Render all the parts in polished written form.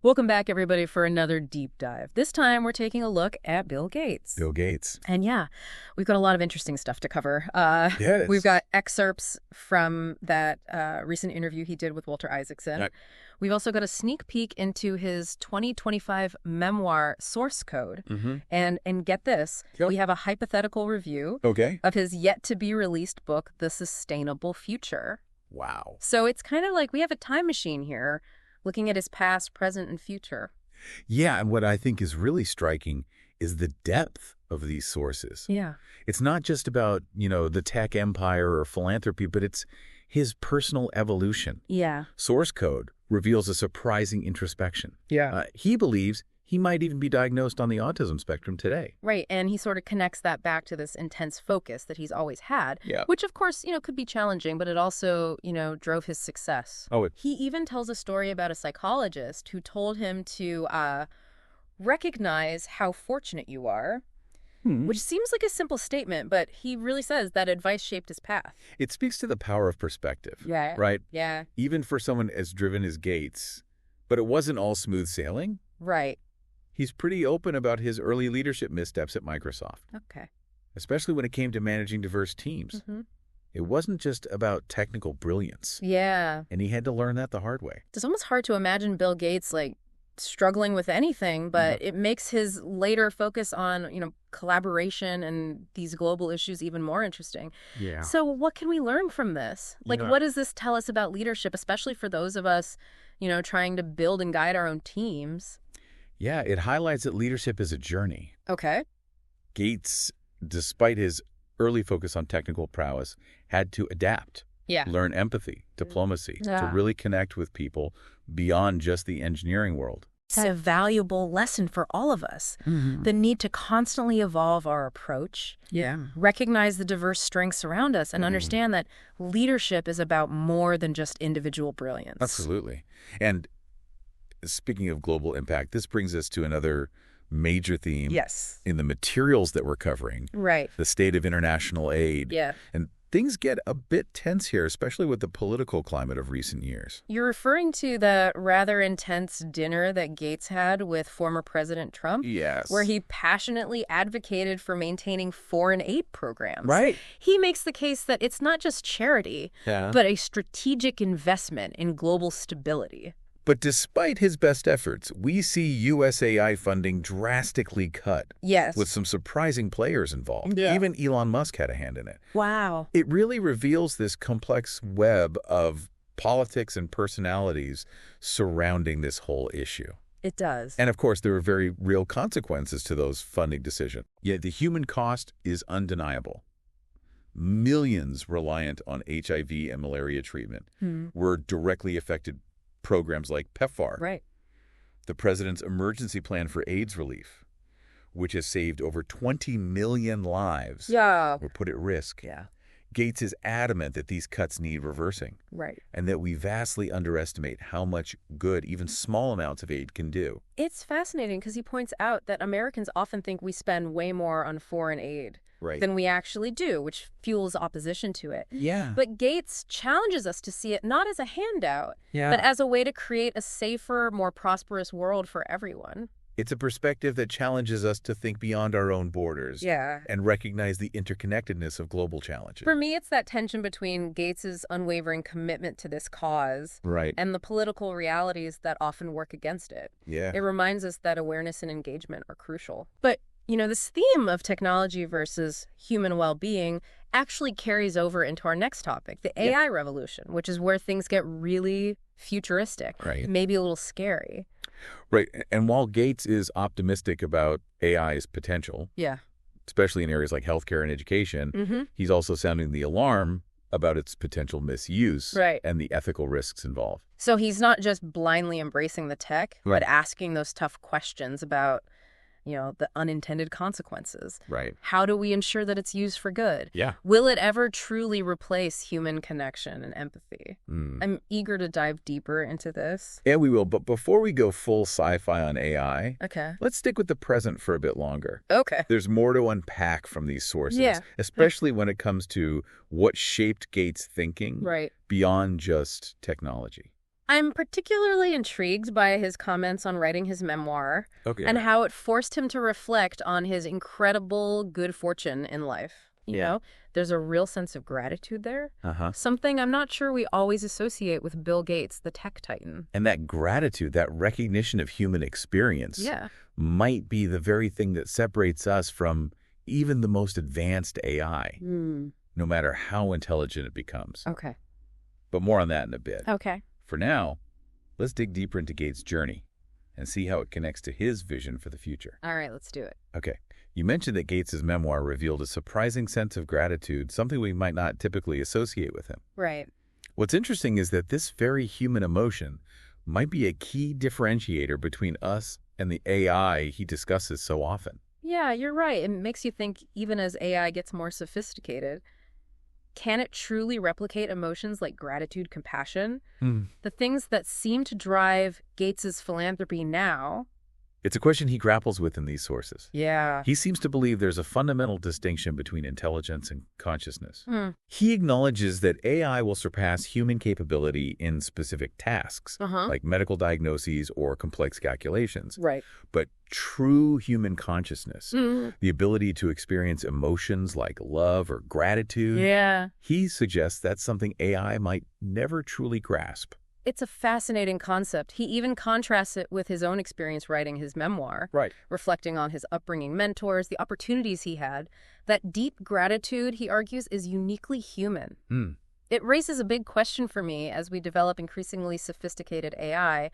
Welcome back, everybody, for another deep dive. This time, we're taking a look at Bill Gates. Bill Gates. And yeah, we've got a lot of interesting stuff to cover. Yes. We've got excerpts from that recent interview he did with Walter Isaacson. Right. We've also got a sneak peek into his 2025 memoir source code. And get this, Yep. we have a hypothetical review Okay. of his yet-to-be-released book, The Sustainable Future. Wow. So it's kind of like we have a time machine here, looking at his past, present, and future. Yeah, and what I think is really striking is the depth of these sources. Yeah. It's not just about, the tech empire or philanthropy, but it's his personal evolution. Yeah. Source code reveals a surprising introspection. Yeah. He believes he might even be diagnosed on the autism spectrum today. Right, and he sort of connects that back to this intense focus that he's always had, Yeah. which, of course, could be challenging, but it also, drove his success. Oh, He even tells a story about a psychologist who told him to recognize how fortunate you are, which seems like a simple statement, but he really says that advice shaped his path. It speaks to the power of perspective. Yeah. Right? Yeah. Even for someone as driven as Gates. But it wasn't all smooth sailing. Right. He's pretty open about his early leadership missteps at Microsoft, Okay. especially when it came to managing diverse teams. It wasn't just about technical brilliance, Yeah. and he had to learn that the hard way. It's almost hard to imagine Bill Gates, struggling with anything, but it makes his later focus on, collaboration and these global issues even more interesting. Yeah. So what can we learn from this? Yeah. What does this tell us about leadership, especially for those of us, trying to build and guide our own teams? Yeah, it highlights that leadership is a journey. Okay. Gates, despite his early focus on technical prowess, had to adapt, Yeah. learn empathy, diplomacy, to Yeah. really connect with people beyond just the engineering world. It's a valuable lesson for all of us. The need to constantly evolve our approach, recognize the diverse strengths around us, and understand that leadership is about more than just individual brilliance. Absolutely. And speaking of global impact, this brings us to another major theme Yes. in the materials that we're covering, Right. the state of international aid. Yeah. And things get a bit tense here, especially with the political climate of recent years. You're referring to the rather intense dinner that Gates had with former President Trump? Yes. Where he passionately advocated for maintaining foreign aid programs. Right. He makes the case that it's not just charity, Yeah. but a strategic investment in global stability. But despite his best efforts, we see USAI funding drastically cut, Yes. with some surprising players involved. Yeah. Even Elon Musk had a hand in it. Wow. It really reveals this complex web of politics and personalities surrounding this whole issue. It does. And of course, there are very real consequences to those funding decisions. Yet the human cost is undeniable. Millions reliant on HIV and malaria treatment were directly affected. Programs like PEPFAR, Right. the president's emergency plan for AIDS relief, which has saved over 20 million lives, Yeah. were put at risk. Yeah. Gates is adamant that these cuts need reversing, Right. and that we vastly underestimate how much good even small amounts of aid can do. It's fascinating because he points out that Americans often think we spend way more on foreign aid Right. than we actually do, which fuels opposition to it. Yeah. But Gates challenges us to see it not as a handout, Yeah. but as a way to create a safer, more prosperous world for everyone. It's a perspective that challenges us to think beyond our own borders Yeah. and recognize the interconnectedness of global challenges. For me, it's that tension between Gates's unwavering commitment to this cause Right. and the political realities that often work against it. Yeah. It reminds us that awareness and engagement are crucial. But, this theme of technology versus human well-being actually carries over into our next topic, the AI revolution, which is where things get really futuristic, Right. maybe a little scary. Right. And while Gates is optimistic about AI's potential, Yeah. especially in areas like healthcare and education, he's also sounding the alarm about its potential misuse Right. and the ethical risks involved. So he's not just blindly embracing the tech, Right. but asking those tough questions about, the unintended consequences. Right. How do we ensure that it's used for good? Yeah. Will it ever truly replace human connection and empathy? Mm. I'm eager to dive deeper into this. Yeah, we will. But before we go full sci-fi on AI, Okay. let's stick with the present for a bit longer. Okay. There's more to unpack from these sources, Yeah. especially when it comes to what shaped Gates' thinking Right. beyond just technology. I'm particularly intrigued by his comments on writing his memoir Okay. and how it forced him to reflect on his incredible good fortune in life. You know, there's a real sense of gratitude there. Something I'm not sure we always associate with Bill Gates, the tech titan. And that gratitude, that recognition of human experience might be the very thing that separates us from even the most advanced AI, no matter how intelligent it becomes. Okay. But more on that in a bit. Okay. For now, let's dig deeper into Gates' journey and see how it connects to his vision for the future. All right, let's do it. Okay. You mentioned that Gates' memoir revealed a surprising sense of gratitude, something we might not typically associate with him. Right. What's interesting is that this very human emotion might be a key differentiator between us and the AI he discusses so often. Yeah, you're right. It makes you think even as AI gets more sophisticated, can it truly replicate emotions like gratitude, compassion? The things that seem to drive Gates's philanthropy now. It's a question he grapples with in these sources. Yeah. He seems to believe there's a fundamental distinction between intelligence and consciousness. He acknowledges that AI will surpass human capability in specific tasks, like medical diagnoses or complex calculations. Right. But true human consciousness, the ability to experience emotions like love or gratitude, he suggests that's something AI might never truly grasp. It's a fascinating concept. He even contrasts it with his own experience writing his memoir, reflecting on his upbringing, mentors, the opportunities he had. That deep gratitude, he argues, is uniquely human. It raises a big question for me as we develop increasingly sophisticated AI.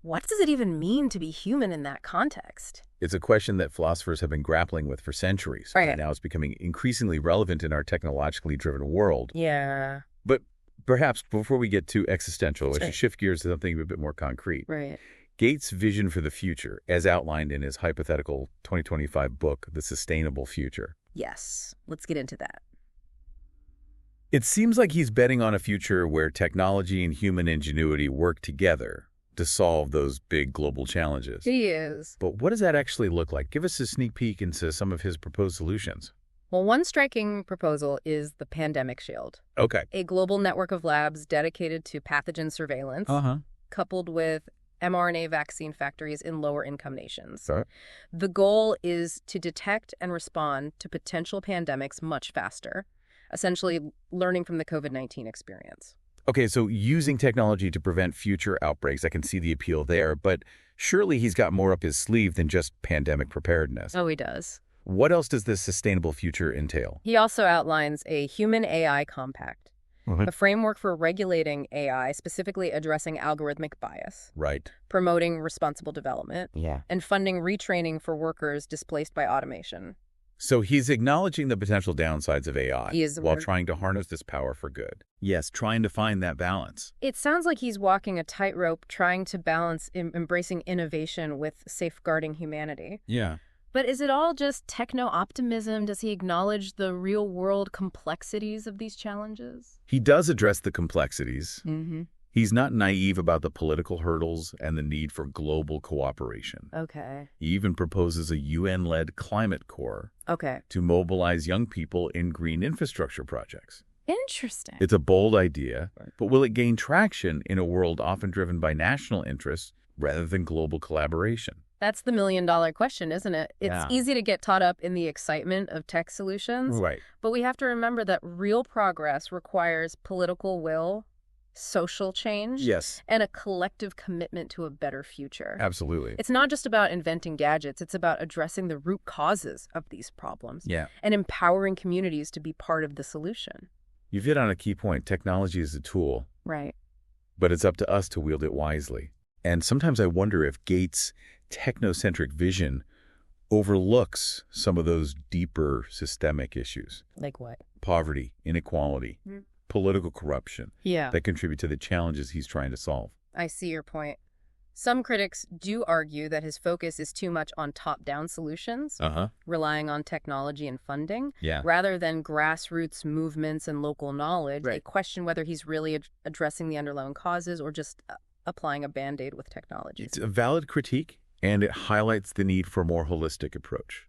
What does it even mean to be human in that context? It's a question that philosophers have been grappling with for centuries. Right. And now it's becoming increasingly relevant in our technologically driven world. Yeah. But perhaps before we get too existential, we should shift gears to something a bit more concrete. Right. Gates' vision for the future, as outlined in his hypothetical 2025 book, The Sustainable Future. Yes. Let's get into that. It seems like he's betting on a future where technology and human ingenuity work together to solve those big global challenges. He is. But what does that actually look like? Give us a sneak peek into some of his proposed solutions. Well, one striking proposal is the pandemic shield. Okay. A global network of labs dedicated to pathogen surveillance, coupled with mRNA vaccine factories in lower-income nations. Sorry. The goal is to detect and respond to potential pandemics much faster, essentially learning from the COVID-19 experience. Okay, so using technology to prevent future outbreaks, I can see the appeal there, but surely he's got more up his sleeve than just pandemic preparedness. Oh, he does. What else does this sustainable future entail? He also outlines a human-AI compact, a framework for regulating AI, specifically addressing algorithmic bias, promoting responsible development, and funding retraining for workers displaced by automation. So he's acknowledging the potential downsides of AI while trying to harness this power for good. Yes, trying to find that balance. It sounds like he's walking a tightrope, trying to balance embracing innovation with safeguarding humanity. Yeah. But is it all just techno-optimism? Does he acknowledge the real-world complexities of these challenges? He does address the complexities. He's not naive about the political hurdles and the need for global cooperation. Okay. He even proposes a UN-led climate corps to mobilize young people in green infrastructure projects. Interesting. It's a bold idea, but will it gain traction in a world often driven by national interests rather than global collaboration? That's the million-dollar question, isn't it? It's easy to get caught up in the excitement of tech solutions, but we have to remember that real progress requires political will, social change, and a collective commitment to a better future. Absolutely. It's not just about inventing gadgets. It's about addressing the root causes of these problems and empowering communities to be part of the solution. You've hit on a key point. Technology is a tool. Right. But it's up to us to wield it wisely. And sometimes I wonder if Gates' technocentric vision overlooks some of those deeper systemic issues. Like what? Poverty, inequality, political corruption that contribute to the challenges he's trying to solve. I see your point. Some critics do argue that his focus is too much on top-down solutions, relying on technology and funding, rather than grassroots movements and local knowledge. They question whether he's really addressing the underlying causes or just applying a Band-Aid with technology. It's a valid critique, and it highlights the need for a more holistic approach.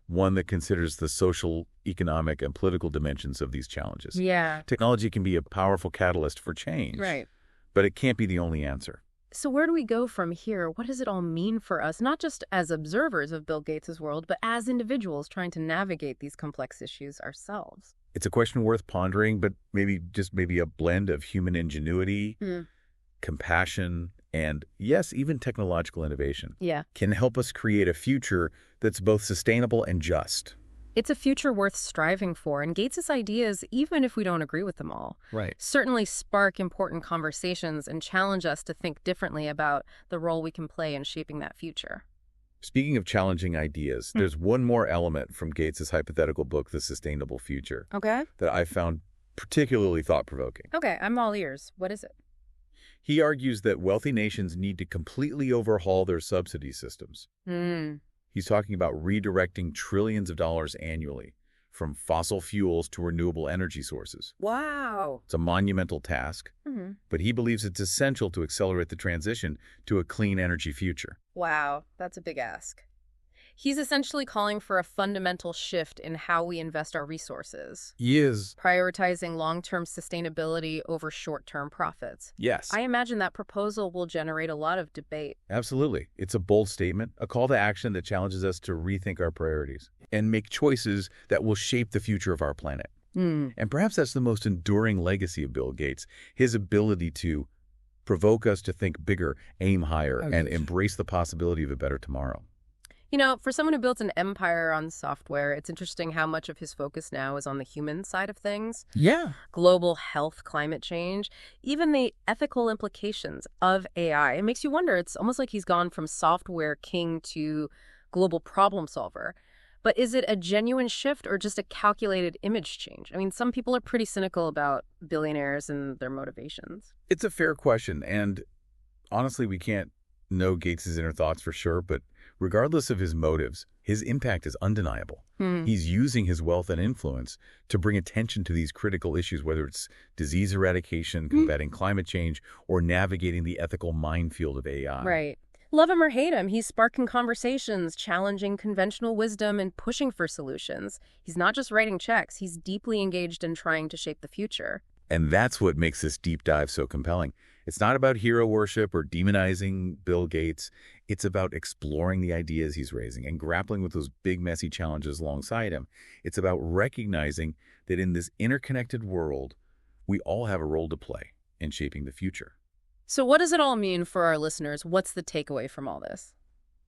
One that considers the social, economic, and political dimensions of these challenges. Technology can be a powerful catalyst for change. but it can't be the only answer. So where do we go from here? What does it all mean for us, not just as observers of Bill Gates' world, but as individuals trying to navigate these complex issues ourselves? It's a question worth pondering, but maybe a blend of human ingenuity, compassion, and yes, even technological innovation can help us create a future that's both sustainable and just. It's a future worth striving for, and Gates's ideas, even if we don't agree with them all, certainly spark important conversations and challenge us to think differently about the role we can play in shaping that future. Speaking of challenging ideas, there's one more element from Gates's hypothetical book, The Sustainable Future, that I found particularly thought-provoking. Okay, I'm all ears. What is it? He argues that wealthy nations need to completely overhaul their subsidy systems. He's talking about redirecting trillions of dollars annually from fossil fuels to renewable energy sources. Wow. It's a monumental task, but he believes it's essential to accelerate the transition to a clean energy future. Wow, that's a big ask. He's essentially calling for a fundamental shift in how we invest our resources. He is. Prioritizing long-term sustainability over short-term profits. Yes. I imagine that proposal will generate a lot of debate. Absolutely. It's a bold statement, a call to action that challenges us to rethink our priorities and make choices that will shape the future of our planet. And perhaps that's the most enduring legacy of Bill Gates, his ability to provoke us to think bigger, aim higher, and embrace the possibility of a better tomorrow. You know, for someone who built an empire on software, it's interesting how much of his focus now is on the human side of things. Yeah. Global health, climate change, even the ethical implications of AI. It makes you wonder. It's almost like he's gone from software king to global problem solver. But is it a genuine shift or just a calculated image change? I mean, some people are pretty cynical about billionaires and their motivations. It's a fair question, and honestly, we can't know Gates's inner thoughts for sure, but regardless of his motives, his impact is undeniable. He's using his wealth and influence to bring attention to these critical issues, whether it's disease eradication, combating climate change, or navigating the ethical minefield of AI. Right. Love him or hate him, he's sparking conversations, challenging conventional wisdom, and pushing for solutions. He's not just writing checks, he's deeply engaged in trying to shape the future. And that's what makes this deep dive so compelling. It's not about hero worship or demonizing Bill Gates. It's about exploring the ideas he's raising and grappling with those big, messy challenges alongside him. It's about recognizing that in this interconnected world, we all have a role to play in shaping the future. So what does it all mean for our listeners? What's the takeaway from all this?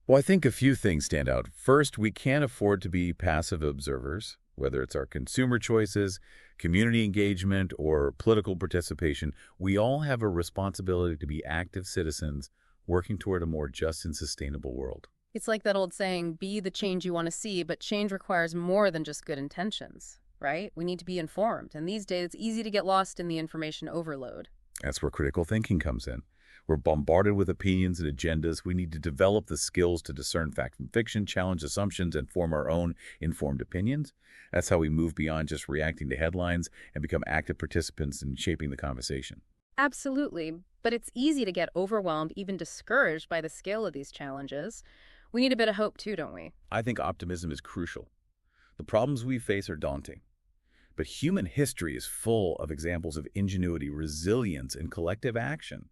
Well, I think a few things stand out. First, we can't afford to be passive observers, whether it's our consumer choices, community engagement, or political participation. We all have a responsibility to be active citizens working toward a more just and sustainable world. It's like that old saying, be the change you want to see, but change requires more than just good intentions, right? We need to be informed, and these days it's easy to get lost in the information overload. That's where critical thinking comes in. We're bombarded with opinions and agendas. We need to develop the skills to discern fact from fiction, challenge assumptions, and form our own informed opinions. That's how we move beyond just reacting to headlines and become active participants in shaping the conversation. Absolutely, but it's easy to get overwhelmed, even discouraged by the scale of these challenges. We need a bit of hope too, don't we? I think optimism is crucial. The problems we face are daunting. But human history is full of examples of ingenuity, resilience, and collective action,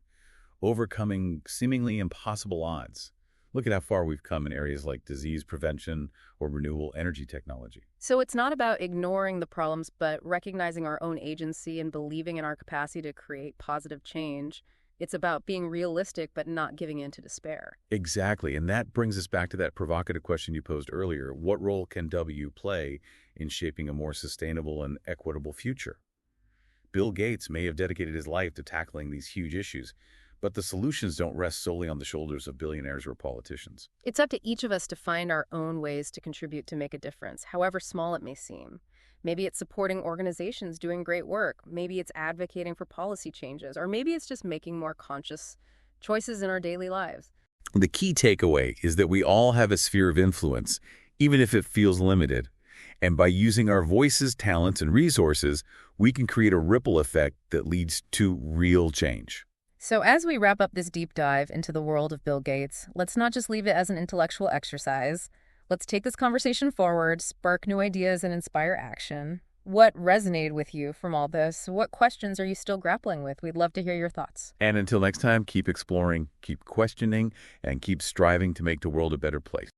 overcoming seemingly impossible odds. Look at how far we've come in areas like disease prevention or renewable energy technology. So it's not about ignoring the problems, but recognizing our own agency and believing in our capacity to create positive change. It's about being realistic, but not giving in to despair. Exactly, and that brings us back to that provocative question you posed earlier. What role can W play in shaping a more sustainable and equitable future? Bill Gates may have dedicated his life to tackling these huge issues, but the solutions don't rest solely on the shoulders of billionaires or politicians. It's up to each of us to find our own ways to contribute to make a difference, however small it may seem. Maybe it's supporting organizations doing great work. Maybe it's advocating for policy changes. Or maybe it's just making more conscious choices in our daily lives. The key takeaway is that we all have a sphere of influence, even if it feels limited. And by using our voices, talents, and resources, we can create a ripple effect that leads to real change. So as we wrap up this deep dive into the world of Bill Gates, let's not just leave it as an intellectual exercise. Let's take this conversation forward, spark new ideas, and inspire action. What resonated with you from all this? What questions are you still grappling with? We'd love to hear your thoughts. And until next time, keep exploring, keep questioning, and keep striving to make the world a better place.